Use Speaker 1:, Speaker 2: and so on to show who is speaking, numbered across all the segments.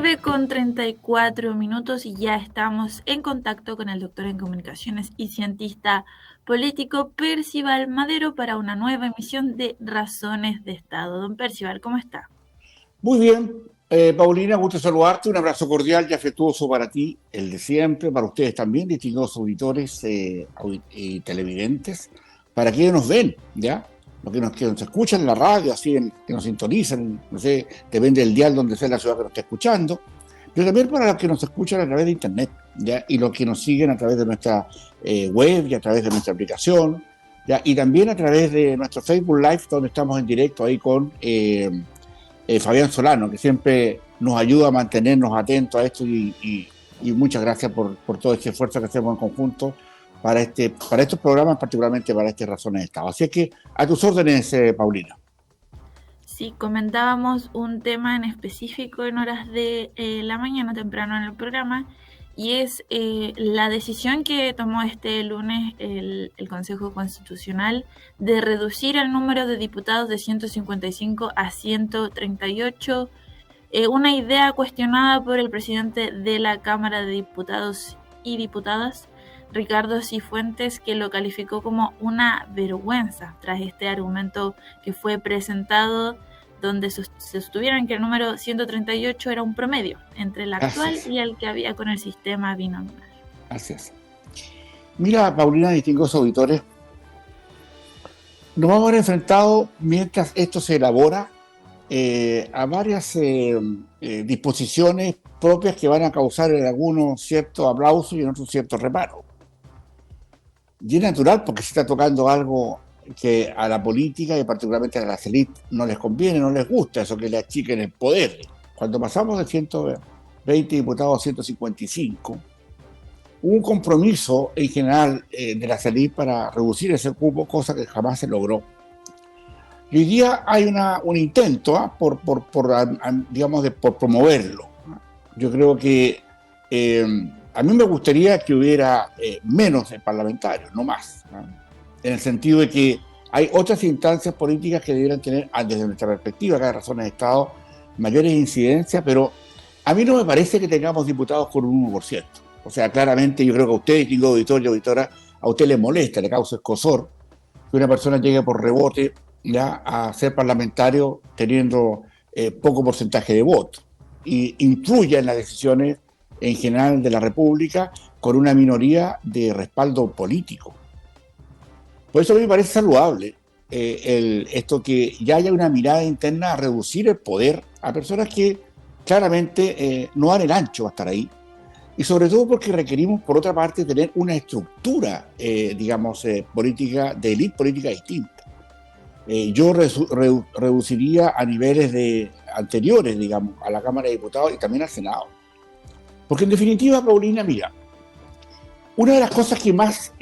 Speaker 1: 9:34 y ya estamos en contacto con el doctor en comunicaciones y cientista político Percival Madero para una nueva emisión de Razones de Estado. Don Percival, ¿cómo está?
Speaker 2: Muy bien, Paulina, gusto saludarte, un abrazo cordial y afectuoso para ti, el de siempre, para ustedes también, distinguidos auditores y televidentes, para quienes nos ven, ¿ya? Los que nos escuchan en la radio, que nos sintonizan, no sé, depende del dial donde sea la ciudad que nos esté escuchando, pero también para los que nos escuchan a través de internet, ¿ya? Y los que nos siguen a través de nuestra web y a través de nuestra aplicación, ¿ya? Y también a través de nuestro Facebook Live, donde estamos en directo ahí con Fabián Solano, que siempre nos ayuda a mantenernos atentos a esto y muchas gracias por todo este esfuerzo que hacemos en conjunto para estos programas, particularmente para estas Razones de Estado. Así es que a tus órdenes, Paulina.
Speaker 1: Sí, comentábamos un tema en específico en horas de la mañana, temprano en el programa, y es la decisión que tomó este lunes el Consejo Constitucional de reducir el número de diputados de 155 a 138, una idea cuestionada por el presidente de la Cámara de Diputados y Diputadas, Ricardo Cifuentes, que lo calificó como una vergüenza tras este argumento que fue presentado, donde sostuvieron que el número 138 era un promedio entre el actual y el que había con el sistema binominal.
Speaker 2: Así es. Mira, Paulina, distinguidos auditores, nos vamos a ver enfrentados, mientras esto se elabora, a varias disposiciones propias que van a causar en algunos cierto aplauso y en otros cierto reparo. Y es natural porque se está tocando algo que a la política y particularmente a las élites no les conviene, no les gusta, eso que le achiquen el poder. Cuando pasamos de 120 diputados a 155, hubo un compromiso en general de la élites para reducir ese cupo, cosa que jamás se logró. Y hoy día hay un intento por promoverlo. Yo creo que a mí me gustaría que hubiera menos parlamentarios, no más, ¿no? En el sentido de que hay otras instancias políticas que debieran tener, desde nuestra perspectiva, cada Razones de Estado, mayores incidencias, pero a mí no me parece que tengamos diputados con un 1%. O sea, claramente yo creo que a usted, distinguido auditor y auditora, a usted le molesta, le causa escozor que una persona llegue por rebote ya a ser parlamentario teniendo poco porcentaje de votos y influya en las decisiones en general de la República con una minoría de respaldo político. Por eso a mí me parece saludable esto que ya haya una mirada interna a reducir el poder a personas que claramente no dan el ancho a estar ahí, y sobre todo porque requerimos, por otra parte, tener una estructura, política, de élite política distinta. Yo reduciría a niveles anteriores, digamos, a la Cámara de Diputados y también al Senado. Porque en definitiva, Paulina, mira, una de las cosas que más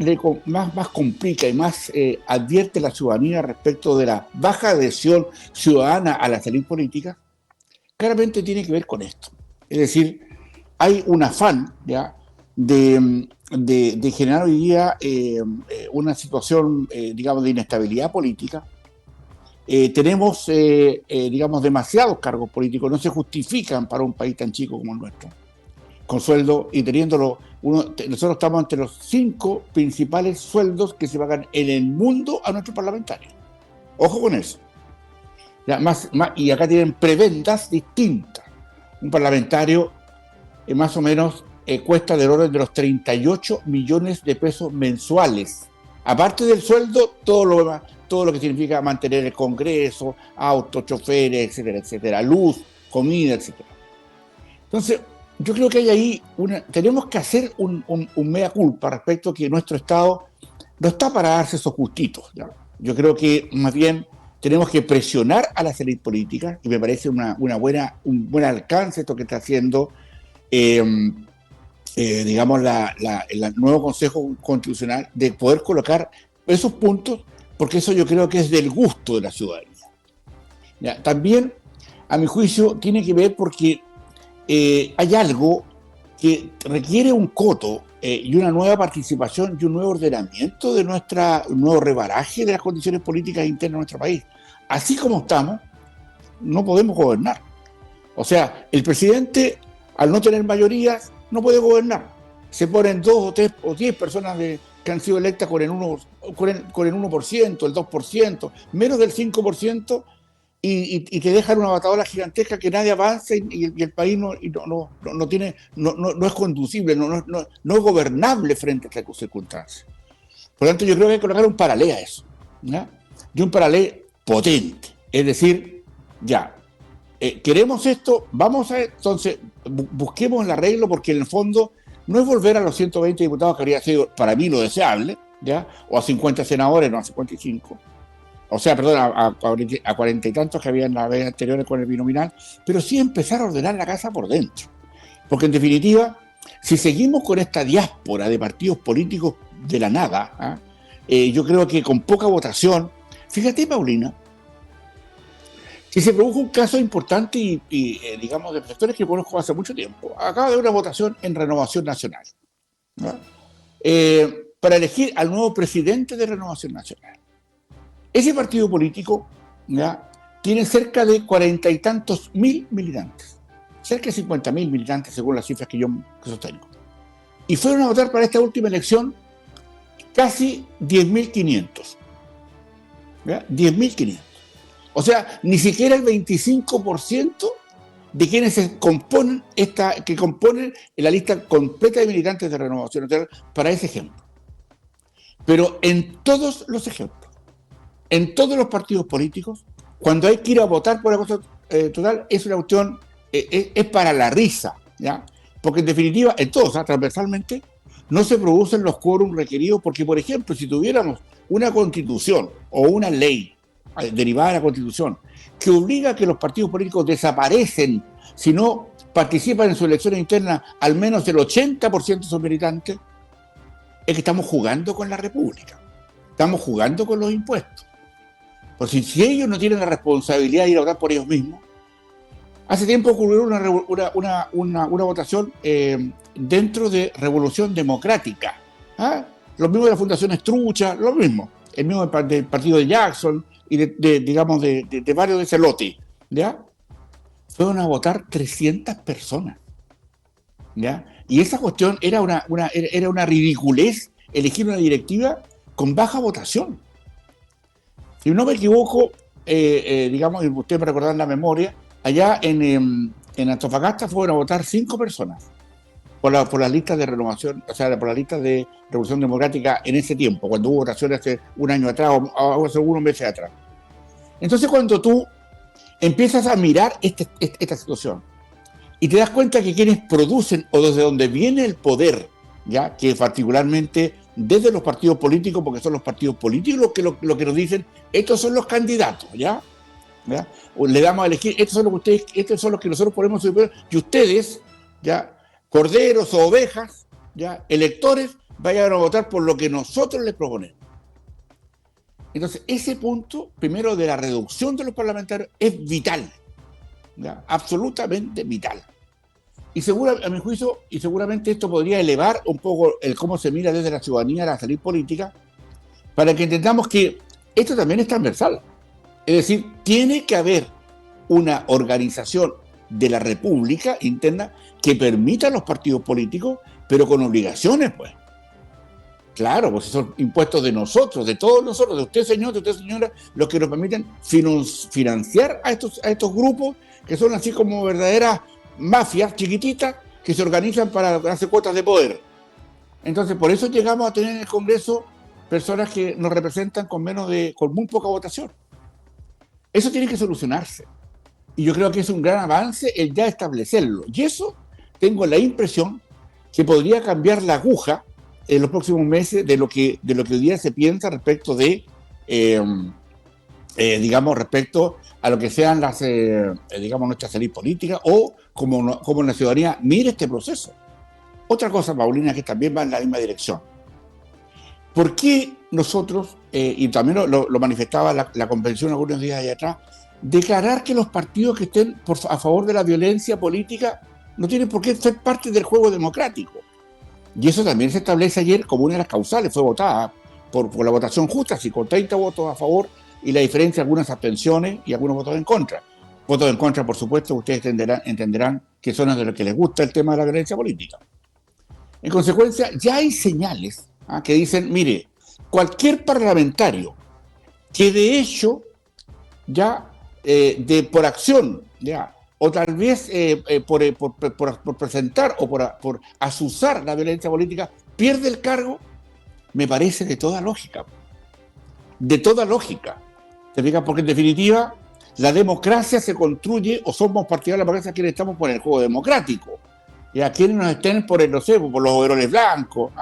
Speaker 2: complica y más advierte la ciudadanía respecto de la baja adhesión ciudadana a las élites políticas, claramente tiene que ver con esto. Es decir, hay un afán ¿ya? de generar hoy día una situación, de inestabilidad política. Tenemos, demasiados cargos políticos, no se justifican para un país tan chico como el nuestro, con sueldo y teniéndolo. Nosotros estamos entre los 5 principales sueldos que se pagan en el mundo a nuestros parlamentarios. Ojo con eso. Ya, y acá tienen prebendas distintas. Un parlamentario más o menos cuesta del orden de los 38 millones de pesos mensuales. Aparte del sueldo, todo lo que significa mantener el Congreso, autos, choferes, etcétera, etcétera, luz, comida, etcétera. Entonces, yo creo que hay ahí tenemos que hacer un mea culpa respecto a que nuestro Estado no está para darse esos gustitos, ¿ya? Yo creo que más bien tenemos que presionar a las élites políticas, y me parece un buen alcance esto que está haciendo el nuevo Consejo Constitucional, de poder colocar esos puntos, porque eso yo creo que es del gusto de la ciudadanía. ¿Ya? También, a mi juicio, tiene que ver porque hay algo que requiere un coto y una nueva participación y un nuevo ordenamiento de un nuevo rebaraje de las condiciones políticas internas de nuestro país. Así como estamos, no podemos gobernar. O sea, el presidente al no tener mayorías, no puede gobernar. Se ponen 2 o 3 o 10 personas que han sido electas con el 1%, el 2%, menos del 5%, y te dejan una batalla gigantesca que nadie avanza y el país no es conducible, no es gobernable frente a estas circunstancias. Por lo tanto, yo creo que hay que colocar un paralelo a eso, ¿ya? Y un paralelo potente. Es decir, ya, queremos esto, vamos a... Entonces, busquemos el arreglo, porque en el fondo no es volver a los 120 diputados, que habría sido para mí lo deseable, ¿ya? O a 50 senadores, no a 55. O sea, perdón, a 40 y tantos que había en la vez anteriores con el binominal, pero sí empezar a ordenar la casa por dentro. Porque en definitiva, si seguimos con esta diáspora de partidos políticos de la nada, yo creo que con poca votación, fíjate, Paulina, si se produjo un caso importante digamos, de sectores que conozco hace mucho tiempo, acaba de haber una votación en Renovación Nacional, ¿no? Para elegir al nuevo presidente de Renovación Nacional. Ese partido político, ¿ya?, tiene cerca de 40 y tantos mil militantes, cerca de 50.000 militantes según las cifras que yo sostengo. Y fueron a votar para esta última elección casi 10.500. 10.500. O sea, ni siquiera el 25% de quienes componen la lista completa de militantes de Renovación Nacional para ese ejemplo. Pero en todos los ejemplos, en todos los partidos políticos, cuando hay que ir a votar por la cosa total, es una cuestión, es para la risa, ¿ya? Porque en definitiva, en todos, transversalmente, no se producen los quórums requeridos, porque, por ejemplo, si tuviéramos una constitución o una ley derivada de la constitución que obliga a que los partidos políticos desaparecen si no participan en sus elecciones internas al menos el 80% de sus militantes, es que estamos jugando con la República, estamos jugando con los impuestos. Porque si ellos no tienen la responsabilidad de ir a votar por ellos mismos, hace tiempo ocurrió una votación dentro de Revolución Democrática, lo mismo de la Fundación Estrucha, lo mismo, el mismo del partido de Jackson y de varios de ese lote, ¿ya? Fueron a votar 300 personas, ¿ya? Y esa cuestión era una ridiculez, elegir una directiva con baja votación. Si no me equivoco, digamos, y usted me recordará en la memoria, allá en Antofagasta fueron a votar 5 personas por las listas de renovación, o sea, por las listas de Revolución Democrática en ese tiempo, cuando hubo votaciones hace un año atrás o hace unos meses atrás. Entonces, cuando tú empiezas a mirar esta situación y te das cuenta que quienes producen o desde donde viene el poder, ya que particularmente desde los partidos políticos, porque son los partidos políticos lo que nos dicen, estos son los candidatos, ¿ya? Le damos a elegir, estos son los que nosotros ponemos y ustedes, ya, corderos o ovejas, ya, electores, vayan a votar por lo que nosotros les proponemos. Entonces, ese punto, primero, de la reducción de los parlamentarios, es vital, ¿ya? Absolutamente vital. Y a mi juicio, y seguramente esto podría elevar un poco el cómo se mira desde la ciudadanía a la salud política, para que entendamos que esto también es transversal. Es decir, tiene que haber una organización de la República interna que permita a los partidos políticos, pero con obligaciones, pues. Claro, pues son impuestos de nosotros, de todos nosotros, de usted, señor, de usted, señora, los que nos permiten financiar a estos grupos que son así como verdaderas mafias chiquititas que se organizan para hacer cuotas de poder. Entonces, por eso llegamos a tener en el Congreso personas que nos representan con muy poca votación. Eso tiene que solucionarse. Y yo creo que es un gran avance el ya establecerlo. Y eso tengo la impresión que podría cambiar la aguja en los próximos meses de lo que hoy día se piensa respecto de, respecto a lo que sean nuestras élites políticas o como la ciudadanía mire este proceso. Otra cosa, Paulina, que también va en la misma dirección. ¿Por qué nosotros, y también lo manifestaba la convención algunos días allá atrás, declarar que los partidos que estén a favor de la violencia política no tienen por qué ser parte del juego democrático? Y eso también se establece ayer como una de las causales, fue votada por la votación justa, así con 30 votos a favor y la diferencia, algunas abstenciones y algunos votos en contra. Votos en contra, por supuesto, ustedes entenderán que son de los que les gusta el tema de la violencia política. En consecuencia, ya hay señales que dicen, mire, cualquier parlamentario que de hecho ya por acción, ya, o tal vez por presentar o por azuzar la violencia política, pierde el cargo, me parece de toda lógica. De toda lógica. ¿Te fijas? Porque en definitiva, la democracia se construye, o somos partidarios de la democracia quienes estamos por el juego democrático. Y a quienes nos estén por el, no sé, por los overoles blancos,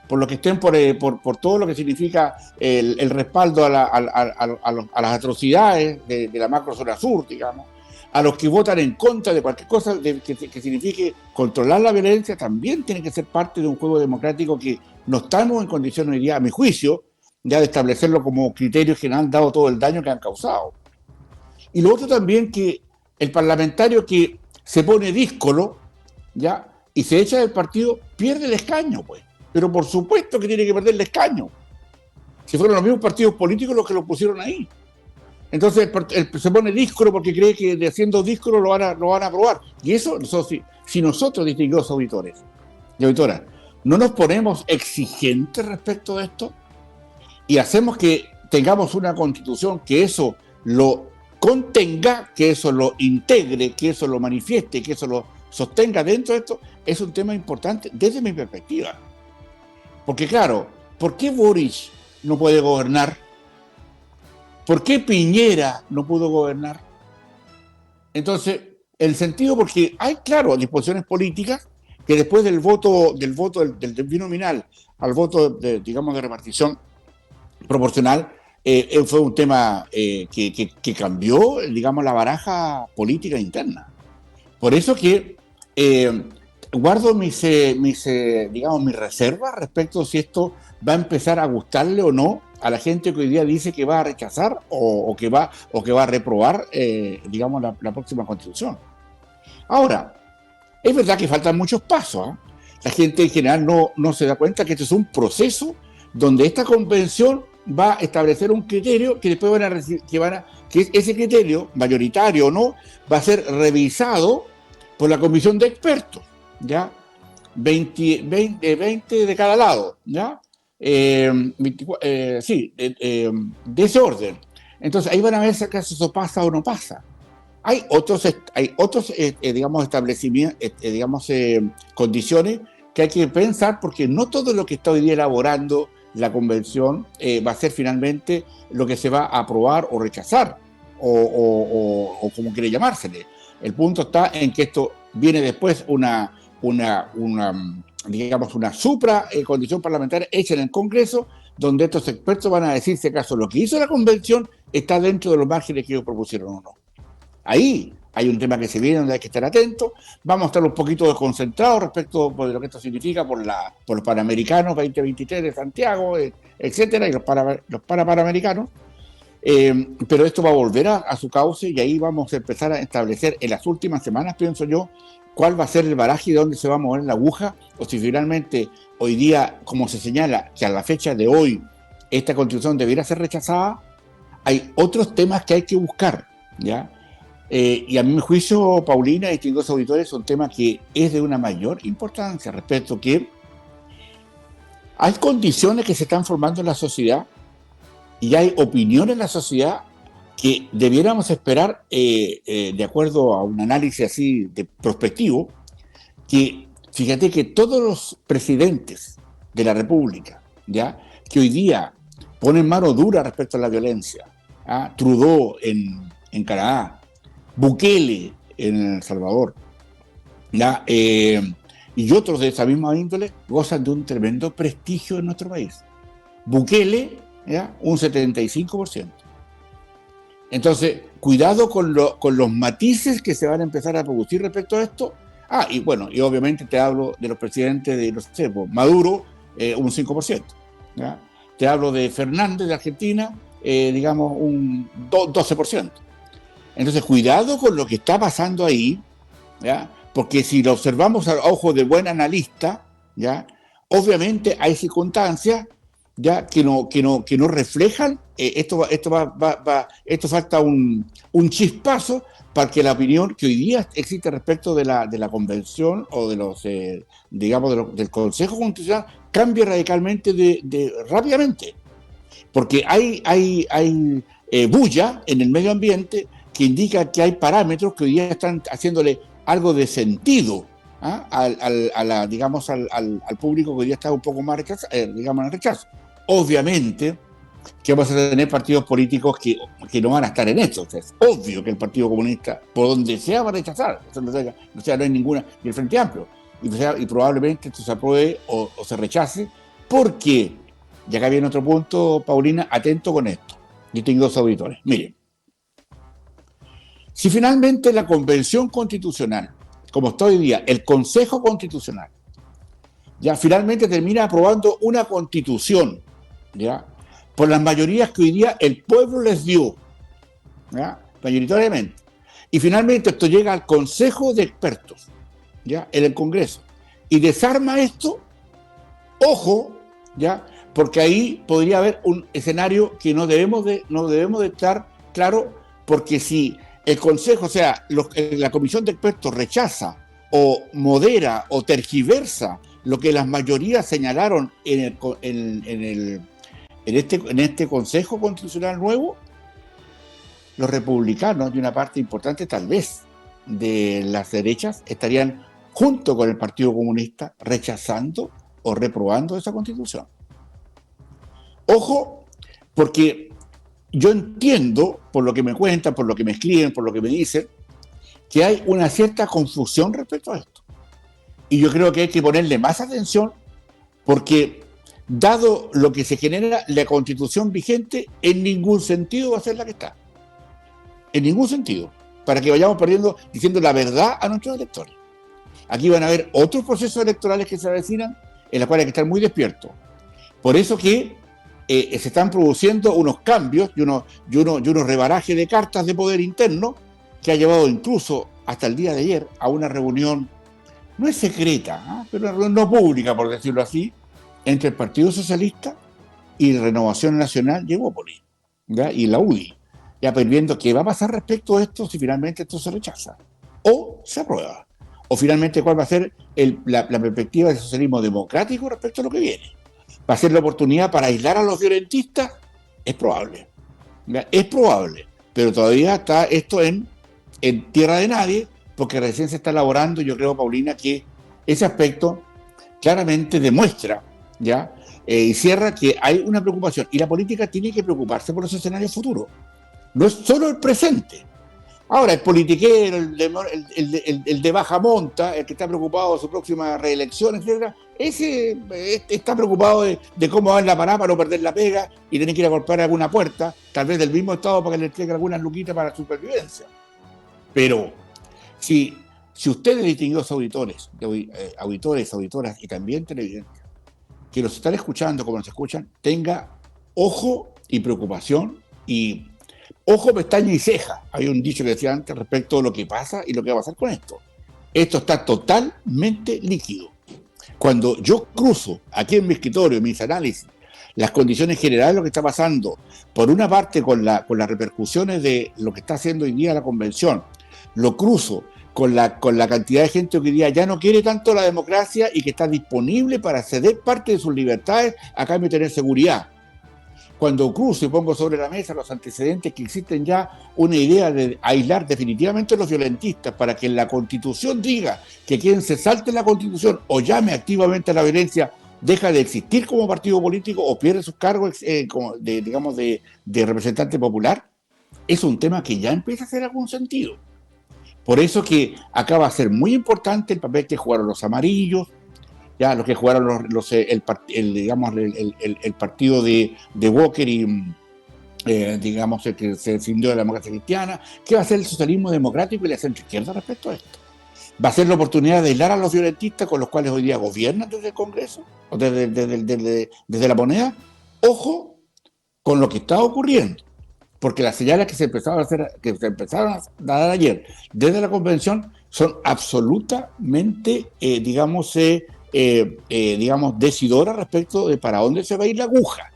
Speaker 2: por lo que estén por todo lo que significa el respaldo a las atrocidades de la macrozona sur, digamos, a los que votan en contra de cualquier cosa que signifique controlar la violencia, también tiene que ser parte de un juego democrático que no estamos en condiciones hoy día, a mi juicio, ya de establecerlo como criterios que nos han dado todo el daño que han causado. Y lo otro también, que el parlamentario que se pone díscolo, ¿ya? Y se echa del partido, pierde el escaño, pues. Pero por supuesto que tiene que perder el escaño. Si fueron los mismos partidos políticos los que lo pusieron ahí. Entonces se pone díscolo porque cree que de siendo díscolo lo van a aprobar. Y eso, si nosotros, distinguidos auditores y auditoras, no nos ponemos exigentes respecto de esto y hacemos que tengamos una constitución que eso lo contenga, que eso lo integre, que eso lo manifieste, que eso lo sostenga dentro de esto, es un tema importante desde mi perspectiva. Porque claro, ¿por qué Boric no puede gobernar? ¿Por qué Piñera no pudo gobernar? Entonces, el sentido, porque hay, claro, disposiciones políticas que después del voto del binominal al voto digamos, de repartición proporcional, fue un tema que cambió, digamos, la baraja política interna. Por eso que guardo mis reservas respecto a si esto va a empezar a gustarle o no a la gente que hoy día dice que va a rechazar o que va a reprobar, digamos, la próxima constitución. Ahora, es verdad que faltan muchos pasos. La gente en general no se da cuenta que este es un proceso donde esta convención va a establecer un criterio que después que ese criterio, mayoritario o no, va a ser revisado por la comisión de expertos, ¿ya? 20 de cada lado, ¿ya? De ese orden. Entonces ahí van a ver si acaso eso pasa o no pasa. Hay otros digamos, establecimientos, condiciones que hay que pensar, porque no todo lo que está hoy día elaborando la convención va a ser finalmente lo que se va a aprobar o rechazar, o como quiere llamársele. El punto está en que esto viene después una supra condición parlamentaria hecha en el Congreso, donde estos expertos van a decir si acaso lo que hizo la convención está dentro de los márgenes que ellos propusieron o no. Ahí hay un tema que se viene donde hay que estar atentos. Vamos a estar un poquito desconcentrados respecto de lo que esto significa por los Panamericanos 2023 de Santiago, etcétera, y los Panamericanos. Pero esto va a volver a su cauce y ahí vamos a empezar a establecer en las últimas semanas, pienso yo, cuál va a ser el baraje y dónde se va a mover la aguja, o si finalmente hoy día, como se señala, que a la fecha de hoy esta constitución debiera ser rechazada, hay otros temas que hay que buscar, ¿ya? Y a mi juicio, Paulina y distinguidos auditores, son temas que es de una mayor importancia respecto que hay condiciones que se están formando en la sociedad y hay opiniones en la sociedad que debiéramos esperar, de acuerdo a un análisis así de prospectivo, que fíjate que todos los presidentes de la República, ¿ya?, que hoy día ponen mano dura respecto a la violencia, Trudeau en Canadá, Bukele en El Salvador, ¿ya?, y otros de esa misma índole, gozan de un tremendo prestigio en nuestro país. Bukele, ¿ya?, un 75%. Entonces, cuidado con los matices que se van a empezar a producir respecto a esto. Y bueno, y obviamente te hablo de los presidentes de, no sé, Maduro, un 5%. ¿Ya? Te hablo de Fernández de Argentina, digamos, un 12%. Entonces, cuidado con lo que está pasando ahí, ¿ya?, porque si lo observamos a ojo de buen analista, ¿ya?, obviamente hay circunstancias ya que no reflejan, esto falta un chispazo para que la opinión que hoy día existe respecto de la convención o de los, digamos, del Consejo Constitucional cambie radicalmente rápidamente. Porque hay bulla en el medio ambiente que indica que hay parámetros que hoy día están haciéndole algo de sentido, ¿ah? Digamos, al público que hoy día está un poco más digamos, en rechazo. Obviamente que vamos a tener partidos políticos que no van a estar en esto. O sea, es obvio que el Partido Comunista, por donde sea, va a rechazar. O sea, no hay ninguna, ni el Frente Amplio. Y probablemente esto se apruebe o se rechace, porque, y acá viene otro punto, Paulina, atento con esto. Yo tengo dos auditores. Miren, si finalmente la Convención Constitucional, como está hoy día, el Consejo Constitucional, ya finalmente termina aprobando una constitución, ¿ya? Por las mayorías que hoy día el pueblo les dio, ¿ya? Mayoritariamente. Y finalmente esto llega al Consejo de Expertos, ¿ya? En el Congreso. Y desarma esto, ojo, ¿ya? Porque ahí podría haber un escenario que no debemos de estar claro, porque si el Consejo, o sea, la Comisión de Expertos rechaza o modera o tergiversa lo que las mayorías señalaron en este Consejo Constitucional nuevo, los republicanos, de una parte importante tal vez de las derechas, estarían junto con el Partido Comunista rechazando o reprobando esa Constitución. Ojo, porque yo entiendo, por lo que me cuentan, por lo que me escriben, por lo que me dicen, que hay una cierta confusión respecto a esto. Y yo creo que hay que ponerle más atención, porque dado lo que se genera, la Constitución vigente en ningún sentido va a ser la que está. En ningún sentido. Para que vayamos perdiendo, diciendo la verdad a nuestros electores. Aquí van a haber otros procesos electorales que se avecinan, en los cuales hay que estar muy despiertos. Por eso que se están produciendo unos cambios y unos rebarajes de cartas de poder interno, que ha llevado incluso hasta el día de ayer a una reunión, no es secreta, ¿eh? Pero una reunión no pública, por decirlo así, entre el Partido Socialista y Renovación Nacional y Evópolis, ¿ya? Y la UDI, ya viendo qué va a pasar respecto a esto si finalmente esto se rechaza o se aprueba, o finalmente cuál va a ser la perspectiva del socialismo democrático respecto a lo que viene. ¿Va a ser la oportunidad para aislar a los violentistas? Es probable, ¿ya? Es probable, pero todavía está esto en tierra de nadie, porque recién se está elaborando. Yo creo, Paulina, que ese aspecto claramente demuestra, ¿ya? Y cierra que hay una preocupación, y la política tiene que preocuparse por los escenarios futuros, no es solo el presente. Ahora, el politiquero, el de baja monta, el que está preocupado de su próxima reelección, etcétera, ese está preocupado de cómo va en la parada para no perder la pega y tener que ir a golpear alguna puerta, tal vez del mismo Estado, para que le entregue algunas luquitas para la supervivencia. Pero si ustedes, distinguidos auditores, auditoras y también televidentes, que los están escuchando como nos escuchan, tenga ojo y preocupación y ojo, pestaña y ceja. Hay un dicho que decía antes respecto a lo que pasa y lo que va a pasar con esto. Esto está totalmente líquido. Cuando yo cruzo aquí en mi escritorio, en mis análisis, las condiciones generales de lo que está pasando, por una parte con las repercusiones de lo que está haciendo hoy día la convención, lo cruzo con la cantidad de gente que hoy día ya no quiere tanto la democracia y que está disponible para ceder parte de sus libertades a cambio de tener seguridad. Cuando cruzo y pongo sobre la mesa los antecedentes que existen ya, una idea de aislar definitivamente a los violentistas para que en la Constitución diga que quien se salte la Constitución o llame activamente a la violencia deja de existir como partido político o pierde sus cargos de representante popular, es un tema que ya empieza a hacer algún sentido. Por eso que acá va a ser muy importante el papel que jugaron los amarillos, ya los que jugaron el partido de Walker y digamos el que se descindió de la democracia cristiana. ¿Qué va a hacer el socialismo democrático y la centroizquierda respecto a esto? ¿Va a ser la oportunidad de aislar a los violentistas con los cuales hoy día gobiernan desde el Congreso o desde la moneda? Ojo con lo que está ocurriendo, porque las señales que se empezaron a dar ayer desde la convención son absolutamente, digamos, decidora respecto de para dónde se va a ir la aguja.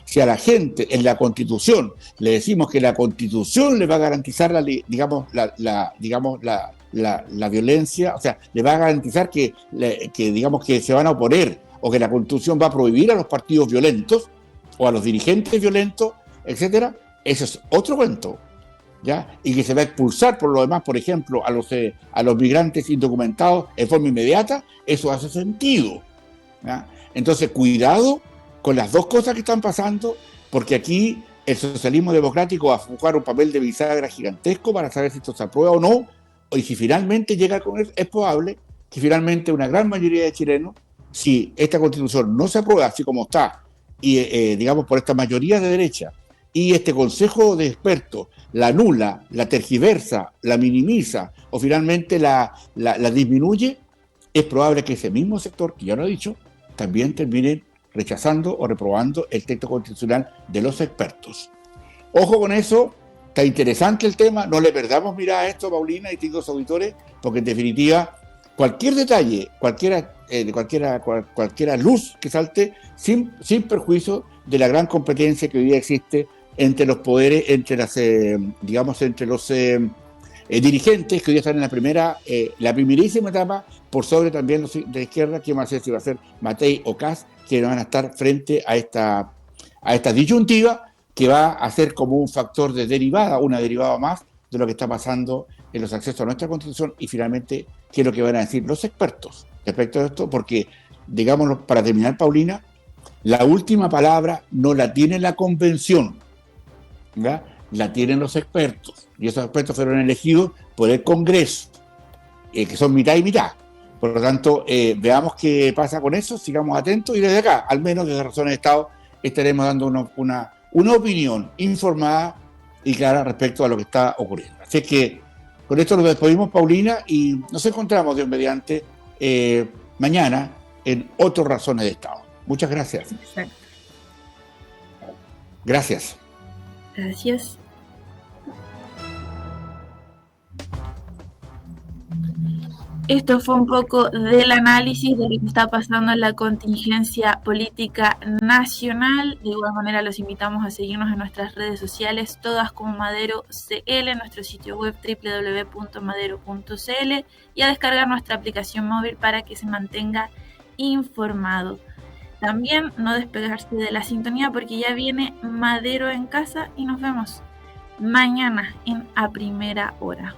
Speaker 2: Si a la gente en la Constitución le decimos que la Constitución le va a garantizar la violencia, o sea, le va a garantizar digamos que se van a oponer o que la Constitución va a prohibir a los partidos violentos o a los dirigentes violentos, etcétera, eso es otro cuento. ¿Ya? Y que se va a expulsar por lo demás, por ejemplo, a los migrantes indocumentados en forma inmediata, eso hace sentido. ¿Ya? Entonces, cuidado con las dos cosas que están pasando, porque aquí el socialismo democrático va a jugar un papel de bisagra gigantesco para saber si esto se aprueba o no, y si finalmente llega con él, es probable que finalmente una gran mayoría de chilenos, si esta constitución no se aprueba así como está, y digamos por esta mayoría de derecha, y este consejo de expertos la anula, la tergiversa, la minimiza o finalmente la disminuye, es probable que ese mismo sector, que ya lo he dicho, también termine rechazando o reprobando el texto constitucional de los expertos. Ojo con eso, está interesante el tema, no le perdamos mirada a esto, Paulina y distintos auditores, porque en definitiva, cualquier detalle, cualquiera luz que salte, sin perjuicio de la gran competencia que hoy día existe entre los poderes, entre los dirigentes que hoy día están en la primerísima etapa, por sobre también los de la izquierda, que más si va a ser Matei o Kast, que van a estar frente a esta disyuntiva que va a ser como un factor de derivada, una derivada más de lo que está pasando en los accesos a nuestra Constitución y finalmente qué es lo que van a decir los expertos respecto a esto, porque, digámoslo, para terminar, Paulina, la última palabra no la tiene la convención, ¿ya? La tienen los expertos, y esos expertos fueron elegidos por el Congreso, que son mitad y mitad. Por lo tanto, veamos qué pasa con eso, sigamos atentos, y desde acá, al menos desde Razones de Estado, estaremos dando una opinión informada y clara respecto a lo que está ocurriendo. Así que con esto nos despedimos, Paulina, y nos encontramos, Dios mediante, mañana en otras Razones de Estado. Muchas gracias.
Speaker 1: Exacto.
Speaker 2: Gracias.
Speaker 1: Gracias. Esto fue un poco del análisis de lo que está pasando en la contingencia política nacional. De igual manera los invitamos a seguirnos en nuestras redes sociales, todas como Madero CL, en nuestro sitio web www.madero.cl y a descargar nuestra aplicación móvil para que se mantenga informado. También no despegarse de la sintonía porque ya viene Madero en casa y nos vemos mañana en A Primera Hora.